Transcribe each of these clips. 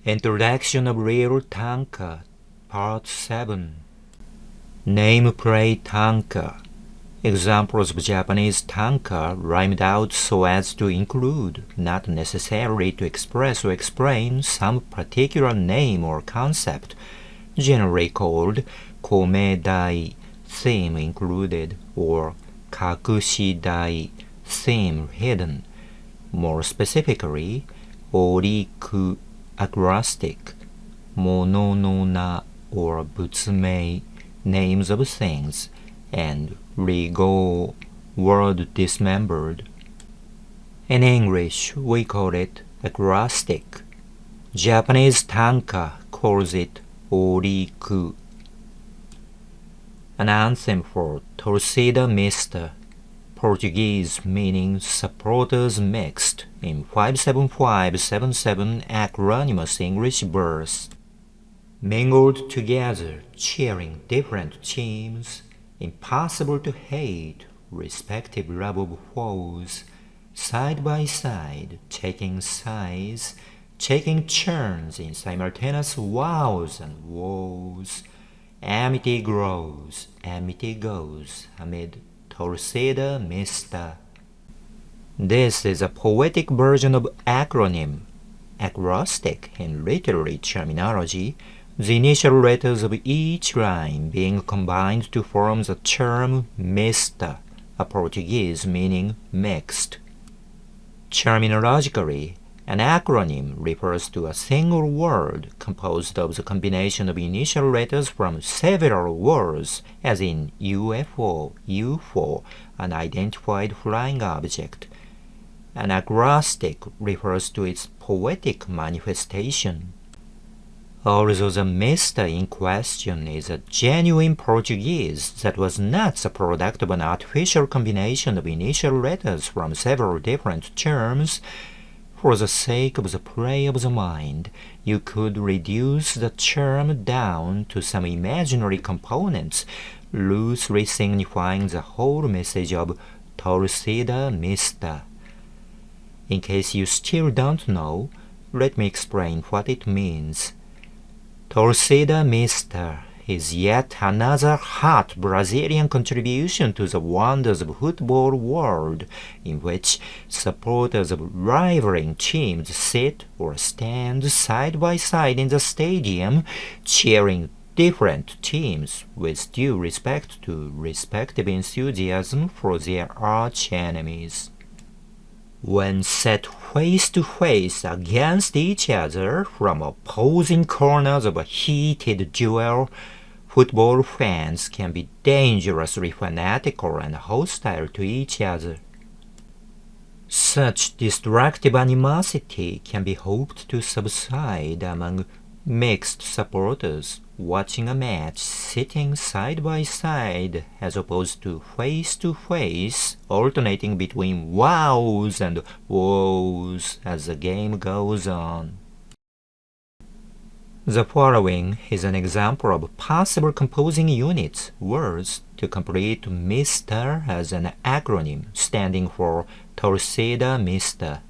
Introduction of Real Tanka, Part 7. Nameplate Tanka. Examples of Japanese tanka rhymed out so as to include, not necessarily to express or explain, some particular name or concept, generally called kome-dai, theme included, or kakushi-dai, theme hidden. More specifically, oriku, acrostic, mono no na or butsumei, names of things, and rigou, word dismembered. In English, we call it acrostic. Japanese tanka calls it oriku. An anthem for Torcida Mista, Portuguese meaning supporters mixed, in 57577 acronymous English verse. Mingled together, cheering different teams, impossible to hate, respective love of foes, side by side, taking sides, taking turns in simultaneous wows and woes. Amity grows, amity goes, amid Torcida Mista. This is a poetic version of acronym, acrostic in literary terminology, the initial letters of each line being combined to form the term mista, a Portuguese meaning mixed. Terminologically, an acronym refers to a single word composed of the combination of initial letters from several words, as in UFO, UFO, an identified flying object. An acrostic refers to its poetic manifestation. Although the mista in question is a genuine Portuguese that was not the product of an artificial combination of initial letters from several different terms, for the sake of the play of the mind, you could reduce the term down to some imaginary components, loosely signifying the whole message of Torcida Mista. In case you still don't know, let me explain what it means. Torcida Mista is yet another hot Brazilian contribution to the wonders of football world, in which supporters of rivaling teams sit or stand side by side in the stadium, cheering different teams with due respect to respective enthusiasm for their arch-enemies. When set face to face against each other from opposing corners of a heated duel, football fans can be dangerously fanatical and hostile to each other. Such destructive animosity can be hoped to subside among mixed supporters watching a match sitting side by side as opposed to face, alternating between wows and woes as the game goes on. The following is an example of possible composing units, words, to complete MISTA as an acronym standing for Torcida Mista,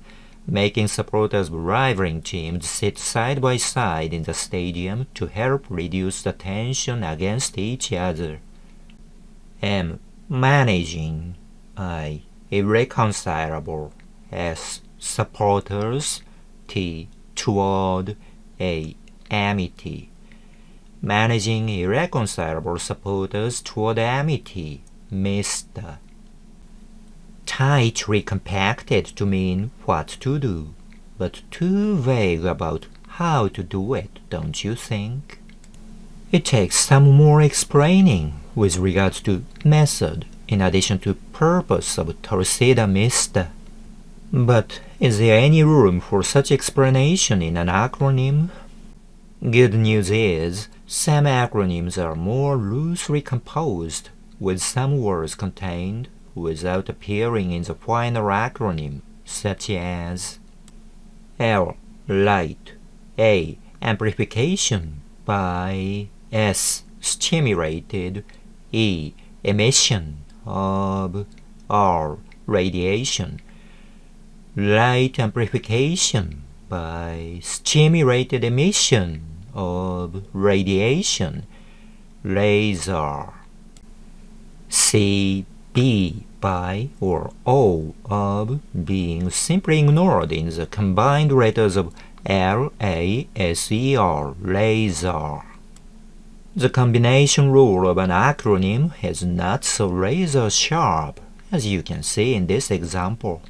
making supporters of rivaling teams sit side by side in the stadium to help reduce the tension against each other. M. Managing. I. Irreconcilable. S. Supporters. T. Toward. A. Amity. Managing irreconcilable supporters toward amity. Mista. Tightly compacted to mean what to do, but too vague about how to do it, don't you think? It takes some more explaining with regard to method in addition to purpose of Torcida Mista. But is there any room for such explanation in an acronym? Good news is, some acronyms are more loosely composed, with some words contained without appearing in the final acronym, such as L. Light, A. Amplification by S. Stimulated, E. Emission of R. Radiation. Light amplification by stimulated emission of radiation, laser. C, B, by or O of being simply ignored in the combined letters of L-A-S-E-R, laser. The combination rule of an acronym is not so razor sharp, as you can see in this example.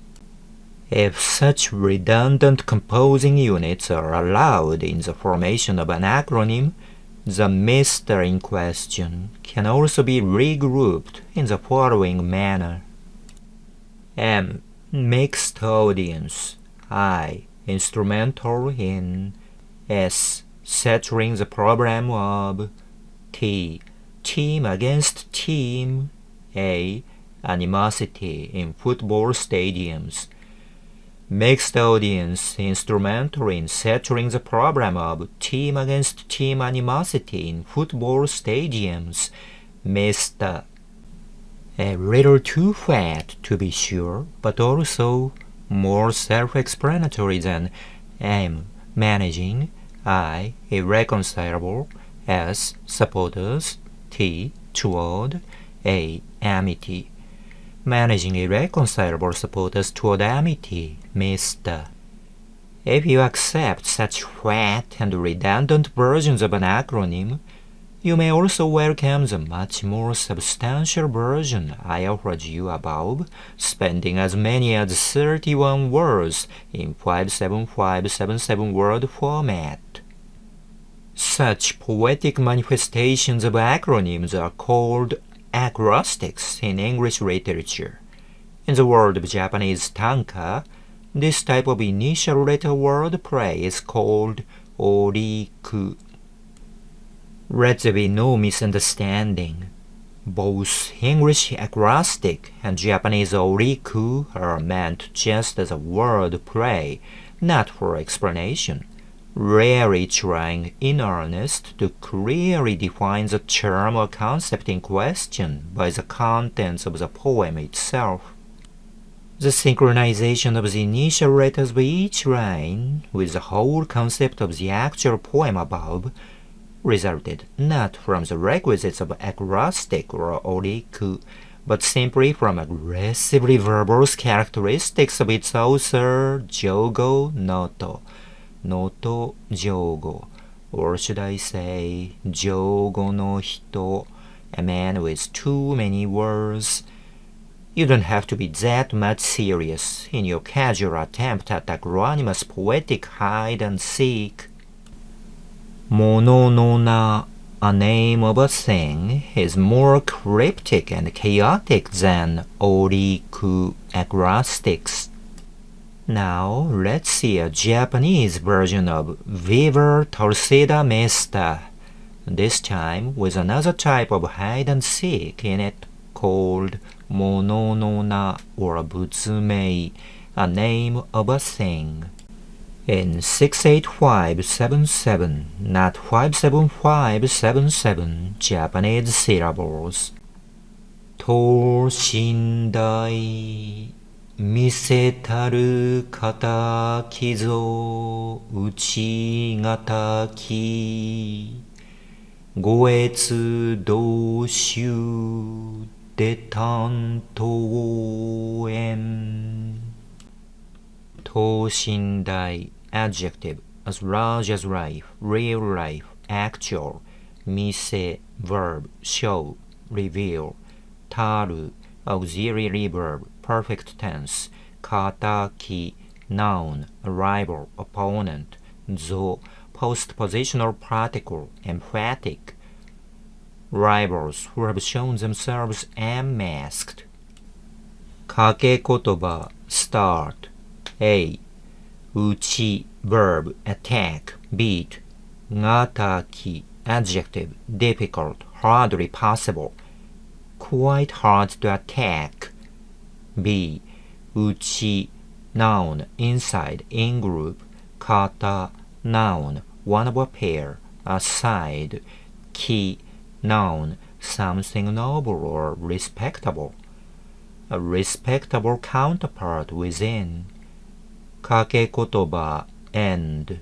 If such redundant composing units are allowed in the formation of an acronym, the Mr. in question can also be regrouped in the following manner. M. Mixed audience. I. Instrumental in. S. Settling the problem of. T. Team against team. A. Animosity in football stadiums. Mixed audience instrumental in settling the problem of team against team animosity in football stadiums. Mr. A little too fat to be sure, but also more self-explanatory than M. Managing. I. Irreconcilable. S. Supporters. T. Toward. A. Amity. Managing irreconcilable supporters toward amity, Mr. If you accept such fat and redundant versions of an acronym, you may also welcome the much more substantial version I offered you above, spending as many as 31 words in 57577 word format. Such poetic manifestations of acronyms are called acrostics in English literature. In the world of Japanese tanka, this type of initial letter word play is called oriku. Let there be no misunderstanding. Both English acrostic and Japanese oriku are meant just as a word play, not for explanation, rarely trying in earnest to clearly define the term or concept in question by the contents of the poem itself. The synchronization of the initial letters of each line with the whole concept of the actual poem above resulted not from the requisites of acrostic or oriku, but simply from aggressively verbose characteristics of its author, Jogo Noto. Noto Jogo, or should I say Jogo no hito, a man with too many words. You don't have to be that much serious in your casual attempt at acronymous poetic hide and seek. Mono no na, a name of a thing, is more cryptic and chaotic than oriku acrostics. Now let's see a Japanese version of Viver Torcida Mesta, this time with another type of hide and seek in it called Mono no na or butsumei, a name of a thing. In 68577, not 57577 Japanese syllables. Toshindai 見せたる敵ぞ打ちがたき五越同州で担当園等身大 adjective as large as life, real life, actual 見せ verb, show, reveal たる auxiliary verb, perfect tense, 敵 noun, arrival, opponent, ぞ postpositional particle, emphatic, rivals who have shown themselves unmasked. 掛け言葉 start. A. 打ち verb, attack, beat. がたき adjective, difficult, hardly possible, quite hard to attack. B. 打ち noun, inside, in group. 肩 noun, one of a pair, aside. き noun, something noble or respectable, a respectable counterpart within. 掛け言葉 end.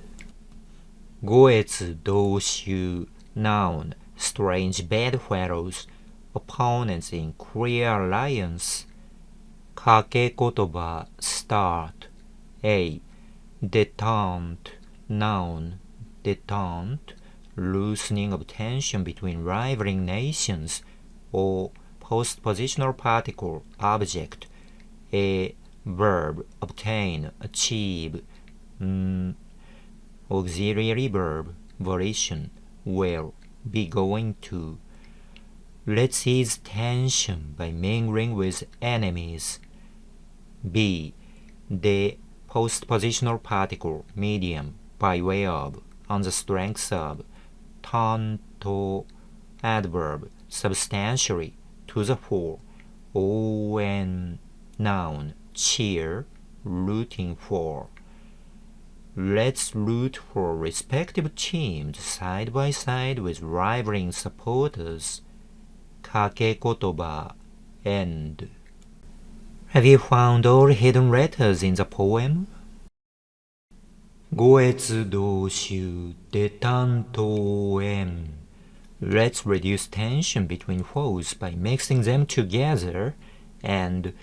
五越同州 noun, strange bedfellows, opponents in clear alliance. 掛け言葉 start. A. Detente, noun, detente, loosening of tension between rivaling nations, or postpositional particle, object. A. Verb, obtain, achieve. Auxiliary verb, volition, will, be going to. Let's ease tension by mingling with enemies. B. The postpositional particle, medium, by way of, on the strength of. Tanto, adverb, substantially, to the fore. On, noun, cheer, rooting for. Let's root for respective teams side by side with rivaling supporters. 掛け言葉 end. Have you found all hidden letters in the poem? 五越同州で担当円 Let's reduce tension between foes by mixing them together, and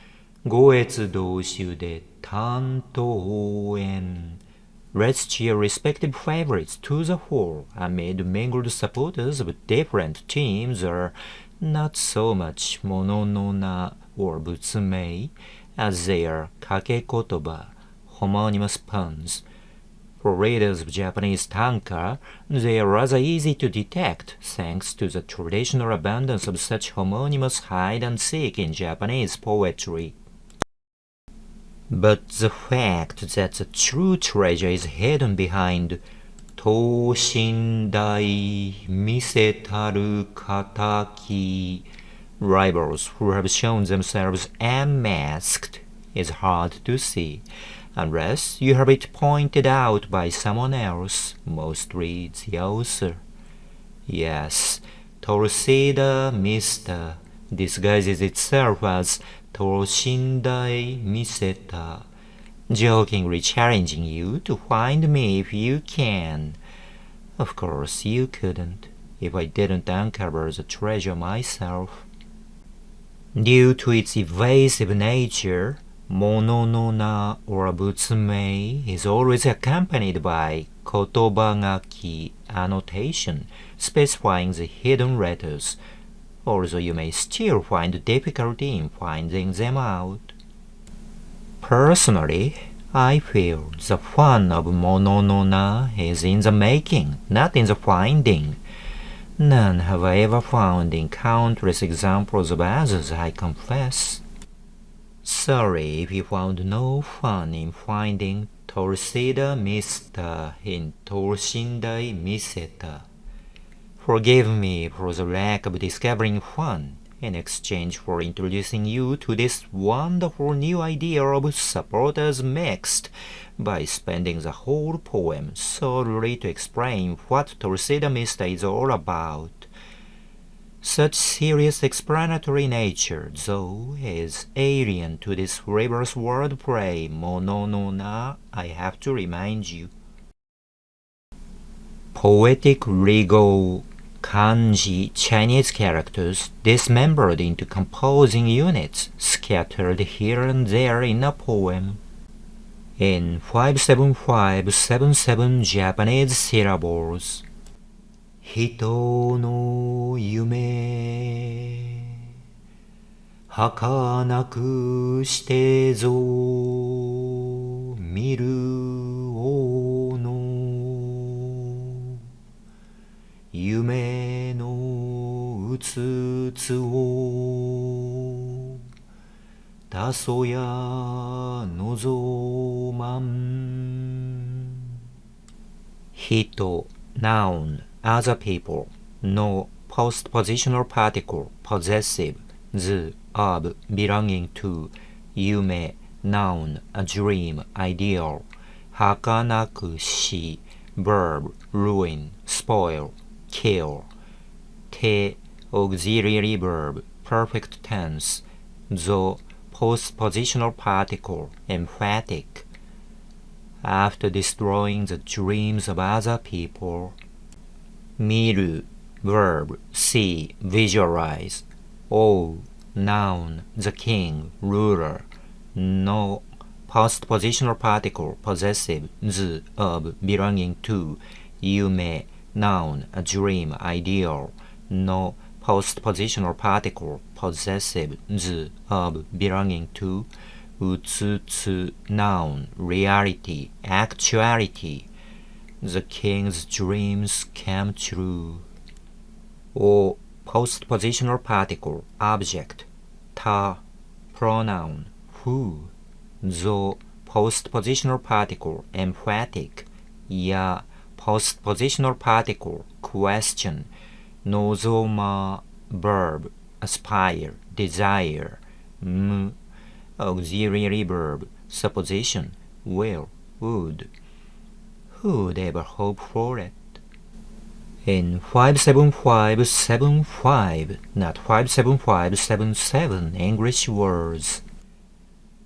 五越同州で担当円 Let's cheer respective favorites to the fore amid mingled supporters of different teams are not so much mononona or butsumei as they are 掛け言葉 homonymous puns. For readers of Japanese TANKA, they are rather easy to detect thanks to the traditional abundance of such homonymous hide-and-seek in Japanese poetry. But the fact that the true treasure is hidden behind 等身大見せたる敵 rivals who have shown themselves unmasked is hard to see, unless you have it pointed out by someone else, mostly the author. Yes, Torcida Mista disguises itself as 等身大見せた jokingly challenging you to find me if you can. Of course, you couldn't, if I didn't uncover the treasure myself. Due to its evasive nature, mononona or butsumei is always accompanied by kotobagaki annotation specifying the hidden letters, although you may still find difficulty in finding them out. Personally, I feel the fun of mononona is in the making, not in the finding. None have I ever found in countless examples of others, I confess. Sorry if you found no fun in finding Torcida Mista in 等身大見せた. Forgive me for the lack of discovering fun in exchange for introducing you to this wonderful new idea of supporters mixed by spending the whole poem solely to explain what Torcida Mista is all about. Such serious explanatory nature, though, is alien to this reverse wordplay mononona, I have to remind you. Poetic rigou kanji Chinese characters dismembered into composing units scattered here and there in a poem. In 57577 Japanese syllables. 人の夢儚くしてぞ見る王の夢のうつつをたそや望まん 人 noun other people, no postpositional particle, possessive, the, of, belonging to, yume, noun, a dream, ideal, hakanakushi, verb, ruin, spoil, kill, te, auxiliary verb, perfect tense, zo, postpositional particle, emphatic, after destroying the dreams of other people. Miru, verb, see, visualize. O, noun, the king, ruler. No, postpositional particle, possessive, z, of, belonging to. Yume, noun, a dream, ideal. No, postpositional particle, possessive, z, of, belonging to. Utsutsu, noun, reality, actuality. The king's dreams came true. O, postpositional particle, object. Ta, pronoun, who. Zo, postpositional particle, emphatic. Ya, postpositional particle, question. Nozoma, verb, aspire, desire. M, auxiliary verb, supposition, will, would. Who'd ever hope for it? In 57575, not 57577 English words.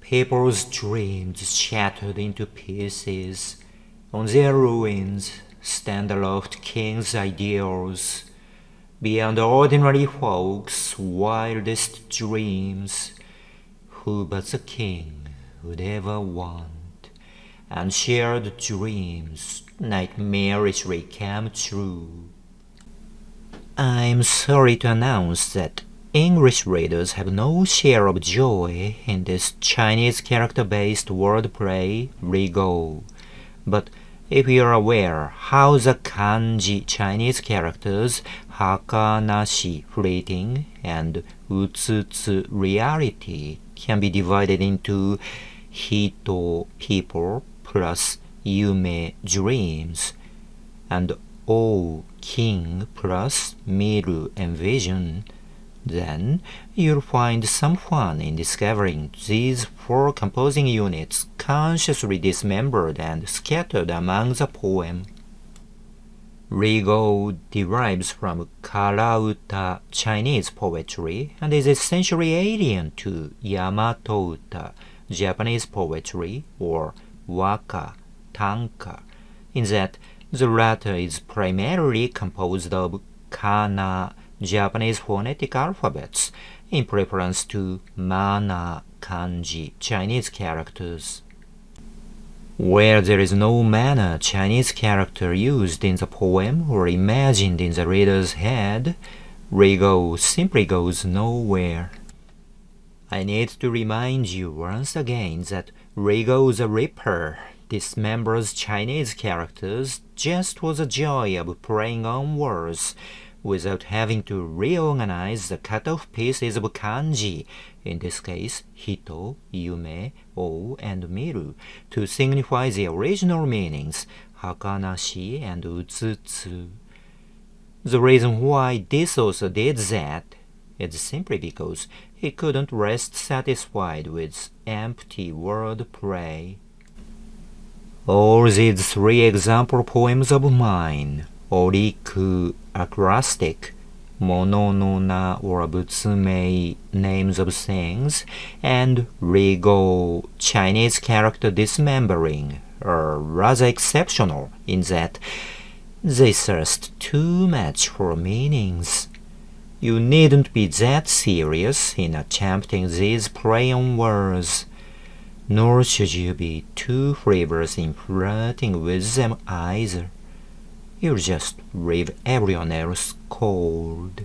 People's dreams shattered into pieces. On their ruins stand aloft king's ideals. Beyond ordinary folks' wildest dreams, who but the king would ever want? And shared dreams nightmarishly came true. I'm sorry to announce that English readers have no share of joy in this Chinese character-based wordplay, rigou. But if you're aware how the kanji Chinese characters hakanashi, fleeting, and utsutsu, reality, can be divided into hito, people, plus yume, dreams, and o, king, plus miru, envision, then you'll find some fun in discovering these four composing units consciously dismembered and scattered among the poem. Rigou derives from Karauta Chinese poetry and is essentially alien to Yamato-uta Japanese poetry, or waka, tanka, in that the latter is primarily composed of kana, Japanese phonetic alphabets, in preference to mana, kanji, Chinese characters. Where there is no mana Chinese character used in the poem or imagined in the reader's head, rigou simply goes nowhere. I need to remind you once again that Rigou the Ripper dismembers Chinese characters just for the joy of playing on words, without having to reorganize the cut-off pieces of kanji, in this case hito, yume, o, and miru, to signify the original meanings, hakanashi and utsutsu. The reason why this author did that is simply because he couldn't rest satisfied with empty wordplay. All these three example poems of mine, oriku, acrostic, mono-no-na or butsumei, names of things, and rigou, Chinese character dismembering, are rather exceptional in that they thirst too much for meanings. You needn't be that serious in attempting these play on words, nor should you be too frivolous in flirting with them either. You'll just leave everyone else cold.